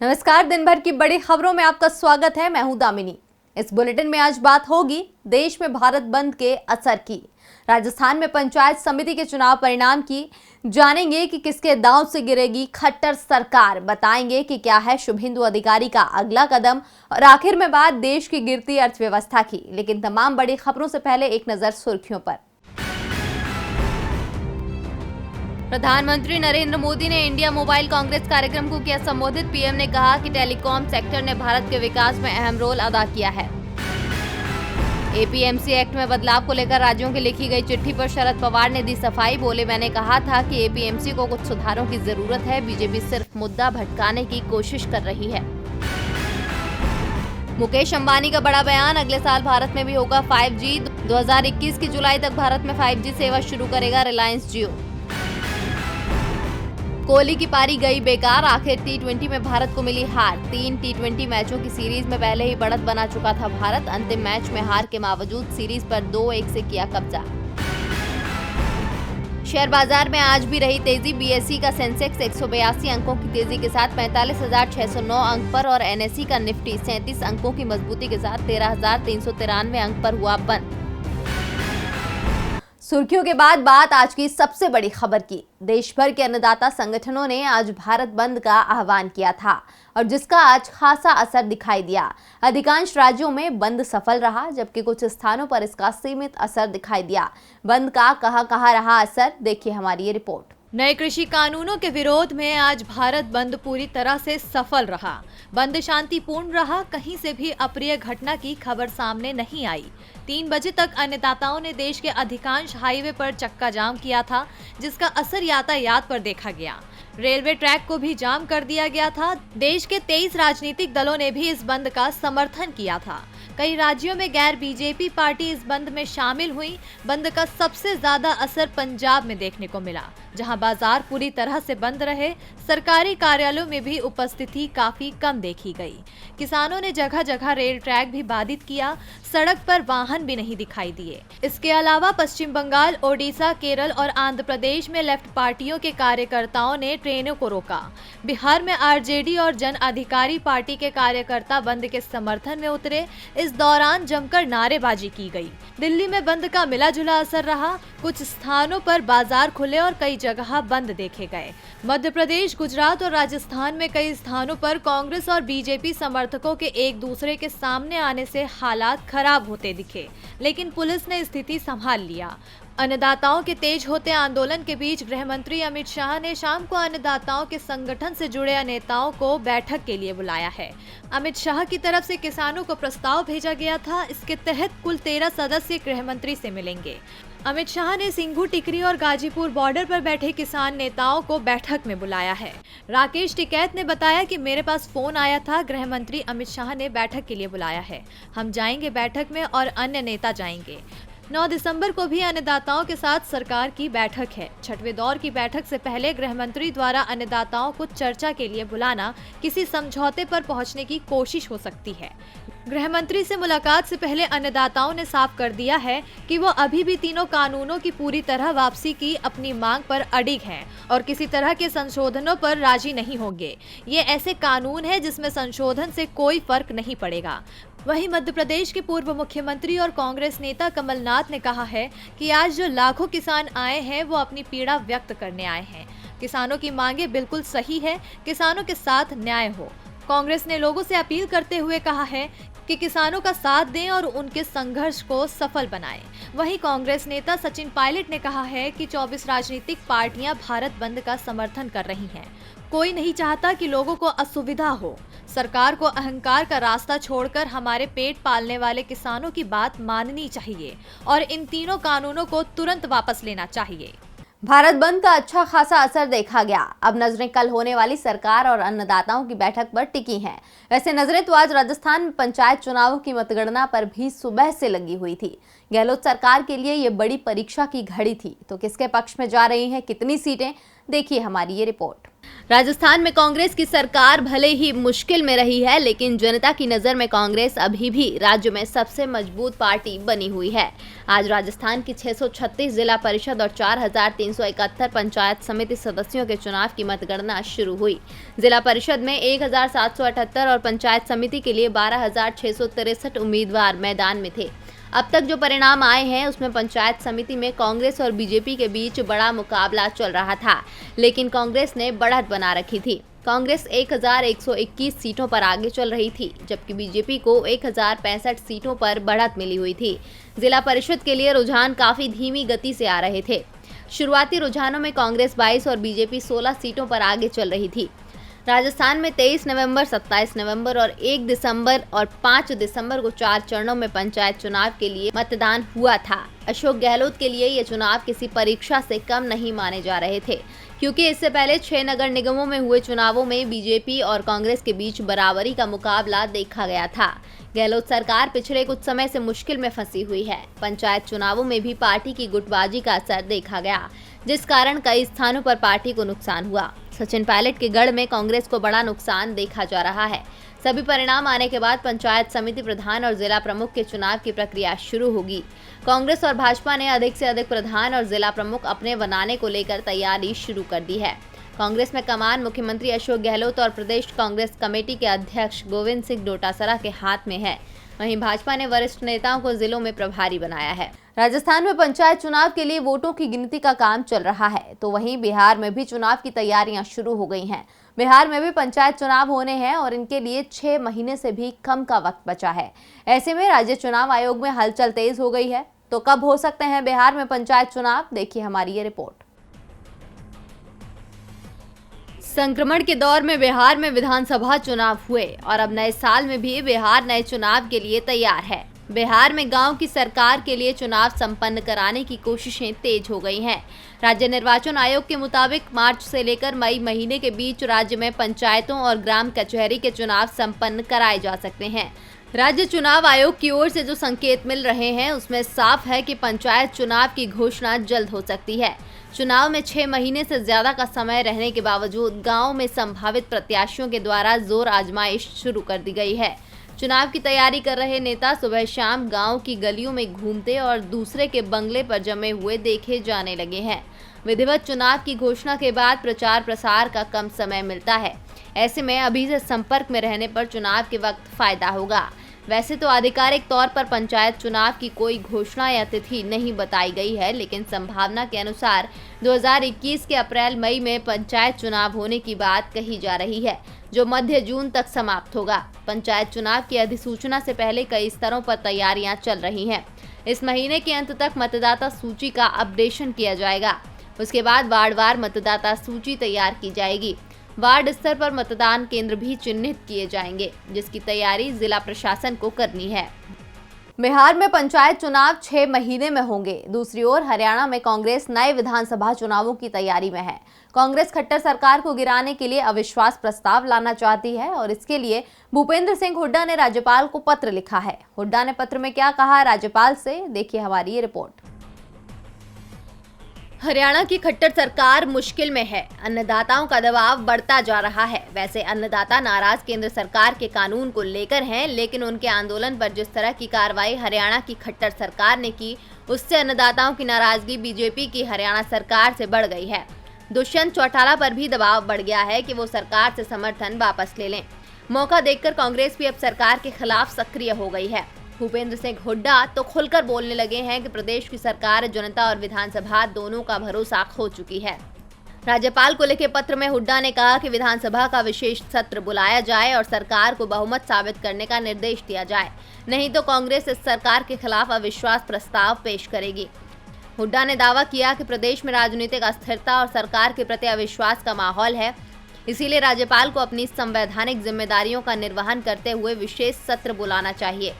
नमस्कार, दिन भर की बड़ी खबरों में आपका स्वागत है। मैं हूं दामिनी। इस बुलेटिन में आज बात होगी देश में भारत बंद के असर की, राजस्थान में पंचायत समिति के चुनाव परिणाम की, जानेंगे कि किसके दांव से गिरेगी खट्टर सरकार, बताएंगे कि क्या है शुभेंदु अधिकारी का अगला कदम और आखिर में बात देश की गिरती अर्थव्यवस्था की। लेकिन तमाम बड़ी खबरों से पहले एक नजर सुर्खियों पर। प्रधानमंत्री नरेंद्र मोदी ने इंडिया मोबाइल कांग्रेस कार्यक्रम को किया संबोधित। पीएम ने कहा कि टेलीकॉम सेक्टर ने भारत के विकास में अहम रोल अदा किया है। एपीएमसी एक्ट में बदलाव को लेकर राज्यों की लिखी गई चिट्ठी पर शरद पवार ने दी सफाई। बोले, मैंने कहा था कि एपीएमसी को कुछ सुधारों की जरूरत है। बीजेपी सिर्फ मुद्दा भटकाने की कोशिश कर रही है। मुकेश अंबानी का बड़ा बयान, अगले साल भारत में भी होगा 5G। 2021 की जुलाई तक भारत में 5G सेवा शुरू करेगा रिलायंस जियो। कोहली की पारी गई बेकार, आखिर टी20 में भारत को मिली हार। 3 टी20 मैचों की सीरीज में पहले ही बढ़त बना चुका था भारत। अंतिम मैच में हार के बावजूद सीरीज पर 2-1 से किया कब्जा। शेयर बाजार में आज भी रही तेजी। बीएसई का सेंसेक्स 182 अंकों की तेजी के साथ 45,609 अंक पर और एनएसई का निफ्टी 37 अंकों की मजबूती के साथ 13,393 अंक पर हुआ बंद। सुर्खियों के बाद बात आज की सबसे बड़ी खबर की। देश भर के अन्नदाता संगठनों ने आज भारत बंद का आह्वान किया था और जिसका आज खासा असर दिखाई दिया। अधिकांश राज्यों में बंद सफल रहा, जबकि कुछ स्थानों पर इसका सीमित असर दिखाई दिया। बंद का कहां रहा असर, देखिए हमारी ये रिपोर्ट। नए कृषि कानूनों के विरोध में आज भारत बंद पूरी तरह से सफल रहा। बंद शांतिपूर्ण रहा, कहीं से भी अप्रिय घटना की खबर सामने नहीं आई। 3 बजे तक अन्नदाताओं ने देश के अधिकांश हाईवे पर चक्का जाम किया था, जिसका असर यातायात पर देखा गया। रेलवे ट्रैक को भी जाम कर दिया गया था। देश के 23 राजनीतिक दलों ने भी इस बंद का समर्थन किया था। कई राज्यों में गैर बीजेपी पार्टी इस बंद में शामिल हुई। बंद का सबसे ज्यादा असर पंजाब में देखने को मिला, जहां बाजार पूरी तरह से बंद रहे। सरकारी कार्यालयों में भी उपस्थिति काफी कम देखी गई। किसानों ने जगह जगह रेल ट्रैक भी बाधित किया, सड़क पर वाहन भी नहीं दिखाई दिए। इसके अलावा पश्चिम बंगाल, ओडिशा, केरल और आंध्र प्रदेश में लेफ्ट पार्टियों के कार्यकर्ताओं ने ट्रेनों को रोका। बिहार में आरजेडी और जन अधिकारी पार्टी के कार्यकर्ता बंद के समर्थन में उतरे। इस दौरान जमकर नारेबाजी की गई। दिल्ली में बंद का मिला जुला असर रहा। कुछ स्थानों पर बाजार खुले और कई जगह बंद देखे गए। मध्य प्रदेश, गुजरात और राजस्थान में कई स्थानों पर कांग्रेस और बीजेपी समर्थकों के एक दूसरे के सामने आने से हालात खराब होते दिखे, लेकिन पुलिस ने स्थिति संभाल लिया। अन्नदाताओं के तेज होते आंदोलन के बीच गृह मंत्री अमित शाह ने शाम को अन्नदाताओं के संगठन से जुड़े नेताओं को बैठक के लिए बुलाया है। अमित शाह की तरफ से किसानों को प्रस्ताव भेजा गया था। इसके तहत कुल 13 सदस्य गृह मंत्री से मिलेंगे। अमित शाह ने सिंघू, टिकरी और गाजीपुर बॉर्डर पर बैठे किसान नेताओं को बैठक में बुलाया है। राकेश टिकैत ने बताया कि मेरे पास फोन आया था, गृह मंत्री अमित शाह ने बैठक के लिए बुलाया है। हम जाएंगे बैठक में और अन्य नेता जाएंगे। 9 दिसंबर को भी अन्नदाताओं के साथ सरकार की बैठक है। 6वें दौर की बैठक से पहले गृह मंत्री द्वारा अन्नदाताओं को चर्चा के लिए बुलाना किसी समझौते पर पहुंचने की कोशिश हो सकती है। गृह मंत्री से मुलाकात से पहले अन्नदाताओं ने साफ कर दिया है कि वो अभी भी तीनों कानूनों की पूरी तरह वापसी की अपनी मांग पर अडिग हैं और किसी तरह के संशोधनों पर राजी नहीं होंगे। ये ऐसे कानून है जिसमें संशोधन से कोई फर्क नहीं पड़ेगा। वहीं मध्य प्रदेश के पूर्व मुख्यमंत्री और कांग्रेस नेता कमलनाथ ने कहा है कि आज जो लाखों किसान आए हैं वो अपनी पीड़ा व्यक्त करने आए हैं। किसानों की मांगे बिल्कुल सही है, किसानों के साथ न्याय हो। कांग्रेस ने लोगों से अपील करते हुए कहा है कि किसानों का साथ दें और उनके संघर्ष को सफल बनाएं। वहीं कांग्रेस नेता सचिन पायलट ने कहा है कि 24 राजनीतिक पार्टियां भारत बंद का समर्थन कर रही हैं। कोई नहीं चाहता कि लोगों को असुविधा हो। सरकार को अहंकार का रास्ता छोड़कर हमारे पेट पालने वाले किसानों की बात माननी चाहिए और इन तीनों कानूनों को तुरंत वापस लेना चाहिए। भारत बंद का अच्छा खासा असर देखा गया। अब नजरें कल होने वाली सरकार और अन्नदाताओं की बैठक पर टिकी हैं। वैसे नजरें तो आज राजस्थान में पंचायत चुनावों की मतगणना पर भी सुबह से लगी हुई थी। गहलोत सरकार के लिए ये बड़ी परीक्षा की घड़ी थी। तो किसके पक्ष में जा रही हैं कितनी सीटें, देखिए हमारी ये रिपोर्ट। राजस्थान में कांग्रेस की सरकार भले ही मुश्किल में रही है, लेकिन जनता की नजर में कांग्रेस अभी भी राज्य में सबसे मजबूत पार्टी बनी हुई है। आज राजस्थान की 636 जिला परिषद और 4371 पंचायत समिति सदस्यों के चुनाव की मतगणना शुरू हुई। जिला परिषद में 1778 और पंचायत समिति के लिए 12663 उम्मीदवार मैदान में थे। अब तक जो परिणाम आए हैं उसमें पंचायत समिति में कांग्रेस और बीजेपी के बीच बड़ा मुकाबला चल रहा था, लेकिन कांग्रेस ने बढ़त बना रखी थी। कांग्रेस 1121 सीटों पर आगे चल रही थी, जबकि बीजेपी को 1065 सीटों पर बढ़त मिली हुई थी। जिला परिषद के लिए रुझान काफी धीमी गति से आ रहे थे। शुरुआती रुझानों में कांग्रेस 22 और बीजेपी 16 सीटों पर आगे चल रही थी। राजस्थान में 23 नवंबर, 27 नवंबर और 1 दिसंबर और 5 दिसंबर को 4 चरणों में पंचायत चुनाव के लिए मतदान हुआ था। अशोक गहलोत के लिए ये चुनाव किसी परीक्षा से कम नहीं माने जा रहे थे, क्योंकि इससे पहले 6 नगर निगमों में हुए चुनावों में बीजेपी और कांग्रेस के बीच बराबरी का मुकाबला देखा गया था। गहलोत सरकार पिछले कुछ समय से मुश्किल में फंसी हुई है। पंचायत चुनावों में भी पार्टी की गुटबाजी का असर देखा गया, जिस कारण कई स्थानों पर पार्टी को नुकसान हुआ। सचिन पायलट के गढ़ में कांग्रेस को बड़ा नुकसान देखा जा रहा है। सभी परिणाम आने के बाद पंचायत समिति प्रधान और जिला प्रमुख के चुनाव की प्रक्रिया शुरू होगी। कांग्रेस और भाजपा ने अधिक से अधिक प्रधान और जिला प्रमुख अपने बनाने को लेकर तैयारी शुरू कर दी है। कांग्रेस में कमान मुख्यमंत्री अशोक गहलोत और प्रदेश कांग्रेस कमेटी के अध्यक्ष गोविंद सिंह डोटासरा के हाथ में है। वहीं भाजपा ने वरिष्ठ नेताओं को जिलों में प्रभारी बनाया है। राजस्थान में पंचायत चुनाव के लिए वोटों की गिनती का काम चल रहा है, तो वहीं बिहार में भी चुनाव की तैयारियां शुरू हो गई हैं। बिहार में भी पंचायत चुनाव होने हैं और इनके लिए 6 महीने से भी कम का वक्त बचा है। ऐसे में राज्य चुनाव आयोग में हलचल तेज हो गई है। तो कब हो सकते हैं बिहार में पंचायत चुनाव, देखिए हमारी ये रिपोर्ट। संक्रमण के दौर में बिहार में विधानसभा चुनाव हुए और अब नए साल में भी बिहार नए चुनाव के लिए तैयार है। बिहार में गांव की सरकार के लिए चुनाव संपन्न कराने की कोशिशें तेज हो गई हैं। राज्य निर्वाचन आयोग के मुताबिक मार्च से लेकर मई महीने के बीच राज्य में पंचायतों और ग्राम कचहरी के चुनाव संपन्न कराए जा सकते हैं। राज्य चुनाव आयोग की ओर से जो संकेत मिल रहे हैं उसमें साफ है कि पंचायत चुनाव की घोषणा जल्द हो सकती है। चुनाव में 6 महीने से ज्यादा का समय रहने के बावजूद गांव में संभावित प्रत्याशियों के द्वारा जोर आजमाइश शुरू कर दी गई है। चुनाव की तैयारी कर रहे नेता सुबह शाम गांव की गलियों में घूमते और दूसरे के बंगले पर जमे हुए देखे जाने लगे हैं। विधिवत चुनाव की घोषणा के बाद प्रचार प्रसार का कम समय मिलता है। ऐसे में अभी से संपर्क में रहने पर चुनाव के वक्त फायदा होगा। वैसे तो आधिकारिक तौर पर पंचायत चुनाव की कोई घोषणा या तिथि नहीं बताई गई है, लेकिन संभावना के अनुसार 2021 के अप्रैल मई में पंचायत चुनाव होने की बात कही जा रही है, जो मध्य जून तक समाप्त होगा। पंचायत चुनाव की अधिसूचना से पहले कई स्तरों पर तैयारियां चल रही हैं। इस महीने के अंत तक मतदाता सूची का अपडेशन किया जाएगा। उसके बाद वार्डवार मतदाता सूची तैयार की जाएगी। वार्ड स्तर पर मतदान केंद्र भी चिन्हित किए जाएंगे, जिसकी तैयारी जिला प्रशासन को करनी है। बिहार में पंचायत चुनाव 6 महीने में होंगे। दूसरी ओर हरियाणा में कांग्रेस नए विधानसभा चुनावों की तैयारी में है। कांग्रेस खट्टर सरकार को गिराने के लिए अविश्वास प्रस्ताव लाना चाहती है और इसके लिए भूपेंद्र सिंह हुड्डा ने राज्यपाल को पत्र लिखा है। हुड्डा ने पत्र में क्या कहा है राज्यपाल से, देखिए हमारी ये रिपोर्ट। हरियाणा की खट्टर सरकार मुश्किल में है। अन्नदाताओं का दबाव बढ़ता जा रहा है। वैसे अन्नदाता नाराज केंद्र सरकार के कानून को लेकर हैं, लेकिन उनके आंदोलन पर जिस तरह की कार्रवाई हरियाणा की खट्टर सरकार ने की, उससे अन्नदाताओं की नाराजगी बीजेपी की हरियाणा सरकार से बढ़ गई है। दुष्यंत चौटाला पर भी दबाव बढ़ गया है कि वो सरकार से समर्थन वापस ले लें। मौका देखकर कांग्रेस भी अब सरकार के खिलाफ सक्रिय हो गई है। भूपेंद्र सिंह हुड्डा तो खुलकर बोलने लगे हैं कि प्रदेश की सरकार जनता और विधानसभा दोनों का भरोसा खो चुकी है। राज्यपाल को लिखे पत्र में हुड्डा ने कहा कि विधानसभा का विशेष सत्र बुलाया जाए और सरकार को बहुमत साबित करने का निर्देश दिया जाए, नहीं तो कांग्रेस इस सरकार के खिलाफ अविश्वास प्रस्ताव पेश करेगी। हुड्डा ने दावा किया कि प्रदेश में राजनीतिक अस्थिरता और सरकार के प्रति अविश्वास का माहौल है, इसीलिए राज्यपाल को अपनी संवैधानिक जिम्मेदारियों का निर्वहन करते हुए विशेष सत्र बुलाना चाहिए।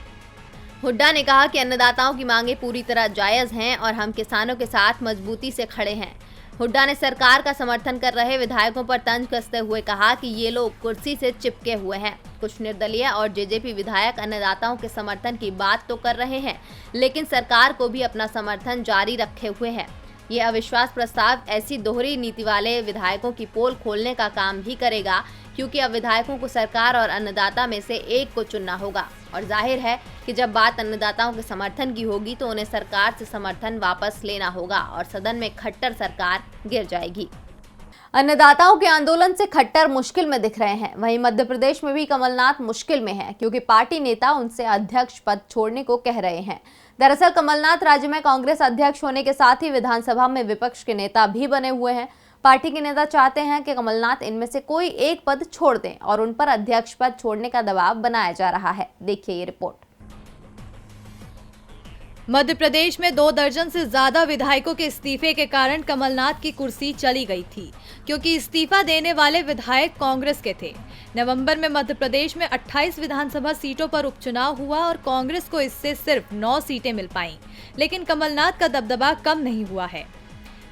हुड्डा ने कहा कि अन्नदाताओं की मांगें पूरी तरह जायज हैं और हम किसानों के साथ मजबूती से खड़े हैं। हुड्डा ने सरकार का समर्थन कर रहे विधायकों पर तंज कसते हुए कहा कि ये लोग कुर्सी से चिपके हुए हैं। कुछ निर्दलीय और जेजेपी विधायक अन्नदाताओं के समर्थन की बात तो कर रहे हैं, लेकिन सरकार को भी अपना समर्थन जारी रखे हुए है। ये अविश्वास प्रस्ताव ऐसी दोहरी नीति वाले विधायकों की पोल खोलने का काम भी करेगा, क्योंकि अब विधायकों को सरकार और अन्नदाता में से एक को चुनना होगा और जाहिर है कि जब बात अन्नदाताओं के समर्थन की होगी तो उन्हें सरकार से समर्थन वापस लेना होगा और सदन में खट्टर सरकार गिर जाएगी। अन्नदाताओं के आंदोलन से खट्टर मुश्किल में दिख रहे हैं। वहीं मध्य प्रदेश में भी कमलनाथ मुश्किल में हैं, क्योंकि पार्टी नेता उनसे अध्यक्ष पद छोड़ने को कह रहे हैं। दरअसल कमलनाथ राज्य में कांग्रेस अध्यक्ष होने के साथ ही विधानसभा में विपक्ष के नेता भी बने हुए हैं। पार्टी के नेता चाहते हैं कि कमलनाथ इनमें से कोई एक पद छोड़ दें और उन पर अध्यक्ष पद छोड़ने का दबाव बनाया जा रहा है। देखिए ये रिपोर्ट। मध्य प्रदेश में 2 दर्जन से ज्यादा विधायकों के इस्तीफे के कारण कमलनाथ की कुर्सी चली गई थी, क्योंकि इस्तीफा देने वाले विधायक कांग्रेस के थे। नवंबर में मध्य प्रदेश में 28 विधानसभा सीटों पर उपचुनाव हुआ और कांग्रेस को इससे सिर्फ 9 सीटें मिल पाईं, लेकिन कमलनाथ का दबदबा कम नहीं हुआ है।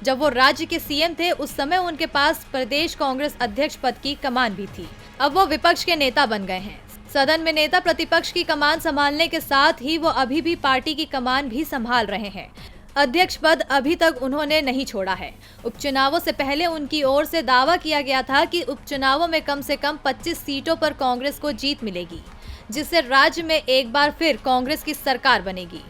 जब वो राज्य के सीएम थे उस समय उनके पास प्रदेश कांग्रेस अध्यक्ष पद की कमान भी थी। अब वो विपक्ष के नेता बन गए हैं। सदन में नेता प्रतिपक्ष की कमान संभालने के साथ ही वो अभी भी पार्टी की कमान भी संभाल रहे हैं। अध्यक्ष पद अभी तक उन्होंने नहीं छोड़ा है। उपचुनावों से पहले उनकी ओर से दावा किया गया था कि उपचुनावों में कम से कम 25 सीटों पर कांग्रेस को जीत मिलेगी, जिससे राज्य में एक बार फिर कांग्रेस की सरकार बनेगी।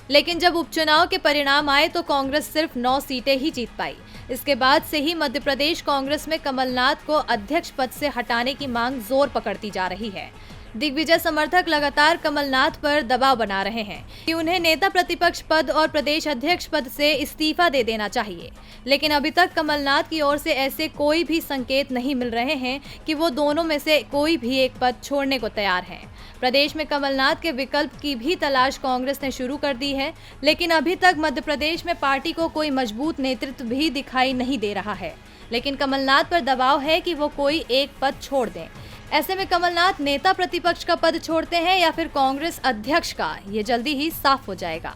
लेकिन जब उपचुनाव के परिणाम आए तो कांग्रेस सिर्फ 9 सीटें ही जीत पाई। इसके बाद से ही मध्य प्रदेश कांग्रेस में कमलनाथ को अध्यक्ष पद से हटाने की मांग जोर पकड़ती जा रही है। दिग्विजय समर्थक लगातार कमलनाथ पर दबाव बना रहे हैं कि उन्हें नेता प्रतिपक्ष पद और प्रदेश अध्यक्ष पद से इस्तीफा दे देना चाहिए, लेकिन अभी तक कमलनाथ की ओर से ऐसे कोई भी संकेत नहीं मिल रहे हैं कि वो दोनों में से कोई भी एक पद छोड़ने को तैयार हैं। प्रदेश में कमलनाथ के विकल्प की भी तलाश कांग्रेस ने शुरू कर दी है, लेकिन अभी तक मध्य प्रदेश में पार्टी को कोई मजबूत नेतृत्व भी दिखाई नहीं दे रहा है। लेकिन कमलनाथ पर दबाव है कि वो कोई एक पद छोड़ दें। ऐसे में कमलनाथ नेता प्रतिपक्ष का पद छोड़ते हैं या फिर कांग्रेस अध्यक्ष का, ये जल्दी ही साफ हो जाएगा।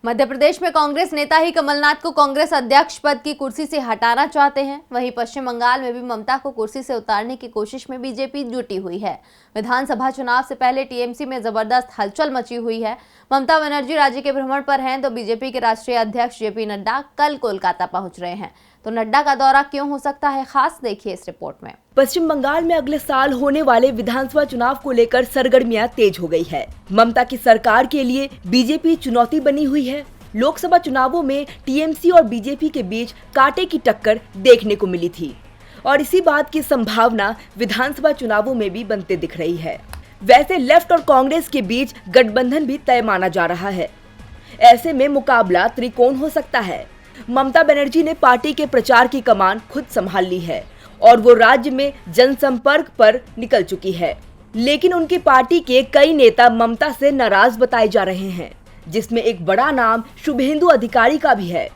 मध्य प्रदेश में कांग्रेस नेता ही कमलनाथ को कांग्रेस अध्यक्ष पद की कुर्सी से हटाना चाहते हैं। वहीं पश्चिम बंगाल में भी ममता को कुर्सी से उतारने की कोशिश में बीजेपी जुटी हुई है। विधानसभा चुनाव से पहले टीएमसी में जबरदस्त हलचल मची हुई है। ममता बनर्जी राज्य के भ्रमण पर हैं, तो बीजेपी के राष्ट्रीय अध्यक्ष जेपी नड्डा कल कोलकाता पहुंच रहे हैं। तो नड्डा का दौरा क्यों हो सकता है खास, देखिए इस रिपोर्ट में। पश्चिम बंगाल में अगले साल होने वाले विधानसभा चुनाव को लेकर सरगर्मियां तेज हो गई है। ममता की सरकार के लिए बीजेपी चुनौती बनी हुई है। लोकसभा चुनावों में टीएमसी और बीजेपी के बीच कांटे की टक्कर देखने को मिली थी और इसी बात की संभावना विधानसभा चुनावों में भी बनते दिख रही है। वैसे लेफ्ट और कांग्रेस के बीच गठबंधन भी तय माना जा रहा है। ऐसे में मुकाबला त्रिकोण हो सकता है। ममता बनर्जी ने पार्टी के प्रचार की कमान खुद संभाल ली है और वो राज्य में जनसंपर्क पर निकल चुकी है, लेकिन उनकी पार्टी के कई नेता ममता से नाराज बताए जा रहे हैं, जिसमें एक बड़ा नाम शुभेंदु अधिकारी का भी है।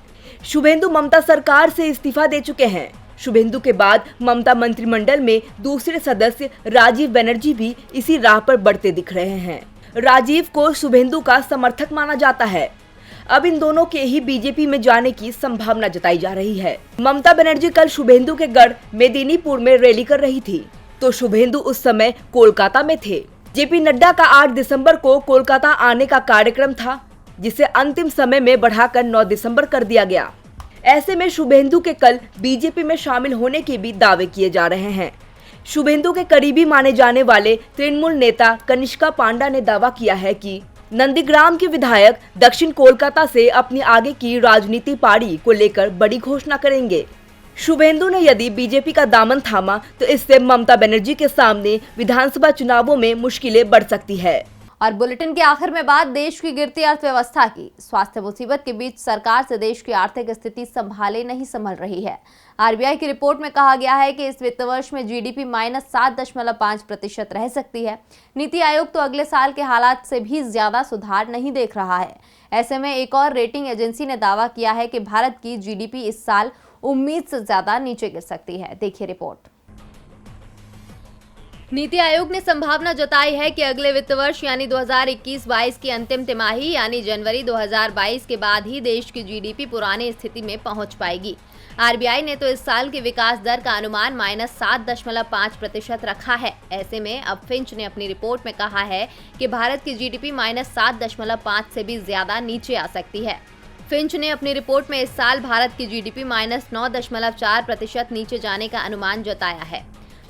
शुभेंदु ममता सरकार से इस्तीफा दे चुके हैं। शुभेंदु के बाद ममता मंत्रिमंडल में दूसरे सदस्य राजीव बनर्जी भी इसी राह पर बढ़ते दिख रहे हैं। राजीव को शुभेंदु का समर्थक माना जाता है। अब इन दोनों के ही बीजेपी में जाने की संभावना जताई जा रही है। ममता बनर्जी कल शुभेंदु के गढ़ मेदिनीपुर में रैली कर रही थी, तो शुभेंदु उस समय कोलकाता में थे। जेपी नड्डा का 8 दिसंबर को कोलकाता आने का कार्यक्रम था, जिसे अंतिम समय में बढ़ाकर 9 दिसंबर कर दिया गया। ऐसे में शुभेंदु के कल बीजेपी में शामिल होने के भी दावे किए जा रहे हैं। शुभेंदु के करीबी माने जाने वाले तृणमूल नेता कनिष्का पांडा ने दावा किया है कि नंदीग्राम के विधायक दक्षिण कोलकाता से अपनी आगे की राजनीति पारी को लेकर बड़ी घोषणा करेंगे। शुभेंदु ने यदि बीजेपी का दामन थामा तो इससे ममता बनर्जी के सामने विधानसभा चुनावों में मुश्किलें बढ़ सकती है। और बुलेटिन के आखिर में बात देश की गिरती अर्थव्यवस्था की। स्वास्थ्य मुसीबत के बीच सरकार से देश की आर्थिक स्थिति संभाले नहीं संभल रही है। आरबीआई की रिपोर्ट में कहा गया है कि इस वित्त वर्ष में जीडीपी -7.5% रह सकती है। नीति आयोग तो अगले साल के हालात से भी ज्यादा सुधार नहीं देख रहा है। ऐसे में एक और रेटिंग एजेंसी ने दावा किया है कि भारत की जीडीपी इस साल उम्मीद से ज्यादा नीचे गिर सकती है। देखिए रिपोर्ट। नीति आयोग ने संभावना जताई है कि अगले वित्त वर्ष यानी 2021-22 की अंतिम तिमाही यानी जनवरी 2022 के बाद ही देश की जीडीपी पुरानी स्थिति में पहुंच पाएगी। आरबीआई ने तो इस साल की विकास दर का अनुमान -7.5% रखा है। ऐसे में अब फिंच ने अपनी रिपोर्ट में कहा है कि भारत की जीडीपी -7.5 से भी ज्यादा नीचे आ सकती है। फिंच ने अपनी रिपोर्ट में इस साल भारत की जीडीपी -9.4% नीचे जाने का अनुमान जताया है।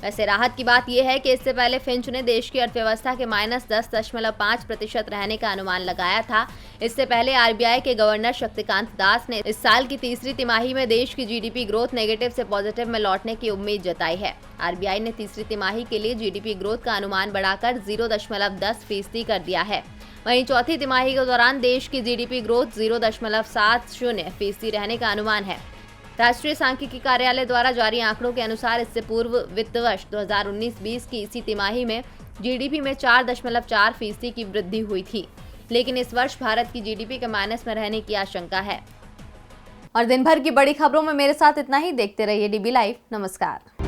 वैसे राहत की बात यह है कि इससे पहले फिंच ने देश की अर्थव्यवस्था के -10.5% रहने का अनुमान लगाया था। इससे पहले आरबीआई के गवर्नर शक्तिकांत दास ने इस साल की तीसरी तिमाही में देश की जीडीपी ग्रोथ नेगेटिव से पॉजिटिव में लौटने की उम्मीद जताई है। आरबीआई ने तीसरी तिमाही के लिए जीडीपी ग्रोथ का अनुमान बढ़ाकर 0.10% कर दिया है। वहीं चौथी तिमाही के दौरान देश की जीडीपी ग्रोथ 0.70% रहने का अनुमान है। राष्ट्रीय सांख्यिकी कार्यालय द्वारा जारी आंकड़ों के अनुसार इससे पूर्व वित्त वर्ष 2019-20 की इसी तिमाही में जीडीपी में 4.4% की वृद्धि हुई थी, लेकिन इस वर्ष भारत की जीडीपी के माइनस में रहने की आशंका है। और दिन भर की बड़ी खबरों में मेरे साथ इतना ही। देखते रहिए डीबी लाइव। नमस्कार।